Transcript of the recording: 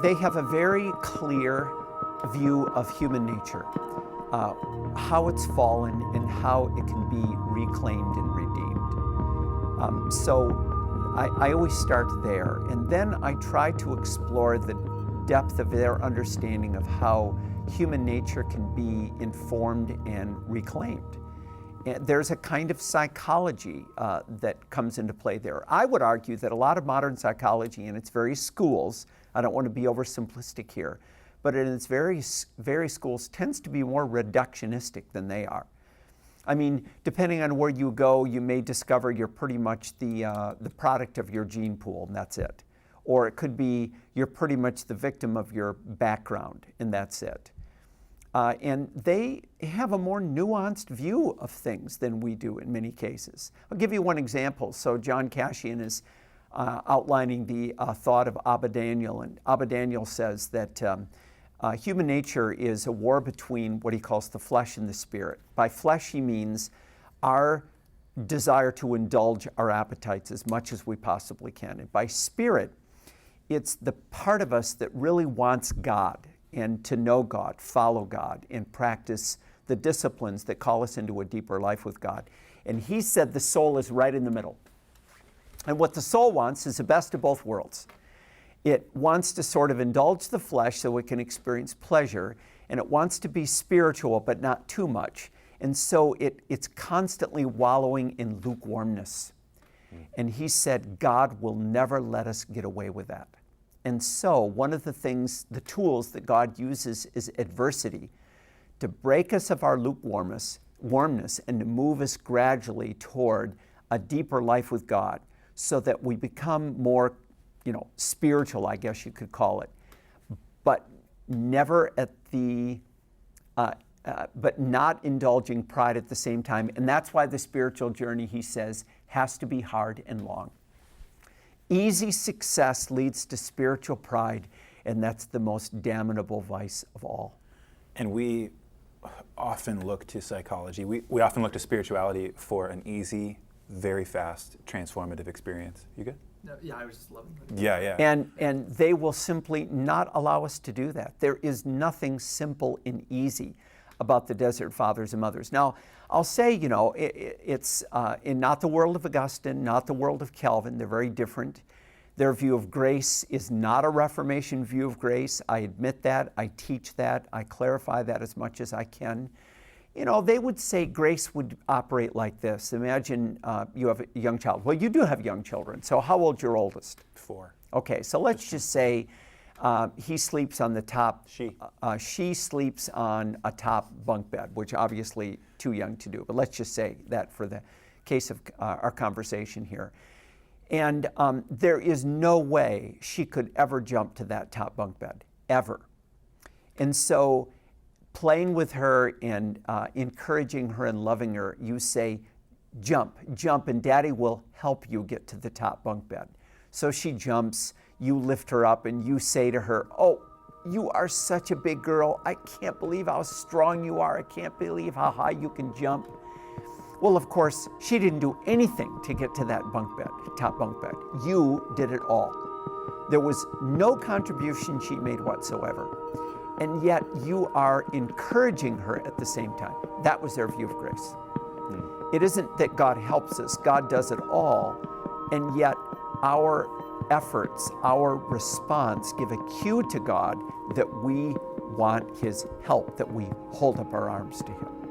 They have a very clear view of human nature, how it's fallen and how it can be reclaimed and redeemed. So I always start there, and then I try to explore the depth of their understanding of how human nature can be informed and reclaimed. And there's a kind of psychology that comes into play there. I would argue that a lot of modern psychology in its various schools, I don't want to be oversimplistic here, but in its various schools tends to be more reductionistic than they are. I mean, depending on where you go, you may discover you're pretty much the product of your gene pool, and that's it. Or it could be you're pretty much the victim of your background, and that's it. And they have a more nuanced view of things than we do in many cases. I'll give you one example. So John Cashian is outlining the thought of Abba Daniel, and Abba Daniel says that human nature is a war between what he calls the flesh and the spirit. By flesh he means our desire to indulge our appetites as much as we possibly can. And by spirit, it's the part of us that really wants God and to know God, follow God, and practice the disciplines that call us into a deeper life with God. And he said the soul is right in the middle. And what the soul wants is the best of both worlds. It wants to sort of indulge the flesh so it can experience pleasure, and it wants to be spiritual, but not too much. And so it's constantly wallowing in lukewarmness. And he said, God will never let us get away with that. And so one of the things, the tools that God uses is adversity to break us of our lukewarmness and to move us gradually toward a deeper life with God so that we become more, spiritual, I guess you could call it, but never at the, but not indulging pride at the same time. And that's why the spiritual journey, he says, has to be hard and long. Easy success leads to spiritual pride, and that's the most damnable vice of all. And we often look to psychology, we often look to spirituality for an easy, very fast, transformative experience. You good? No, yeah, I was just loving it. Yeah. And they will simply not allow us to do that. There is nothing simple and easy about the Desert Fathers and Mothers. Now, I'll say, it's in not the world of Augustine, not the world of Calvin. They're very different. Their view of grace is not a Reformation view of grace. I admit that. I teach that. I clarify that as much as I can. They would say grace would operate like this. Imagine you have a young child. Well, you do have young children. So how old's your oldest? 4. Okay, so let's just say he sleeps on the top. She sleeps on a top bunk bed, which obviously too young to do. But let's just say that for the case of our conversation here. And there is no way she could ever jump to that top bunk bed, ever. And so playing with her and encouraging her and loving her, you say, jump, and Daddy will help you get to the top bunk bed. So she jumps, you lift her up, and you say to her, oh, you are such a big girl. I can't believe how strong you are. I can't believe how high you can jump. Well, of course, she didn't do anything to get to that bunk bed, top bunk bed. You did it all. There was no contribution she made whatsoever. And yet you are encouraging her at the same time. That was their view of grace. It isn't that God helps us. God does it all. And yet our efforts, our response give a cue to God that we want his help, that we hold up our arms to him.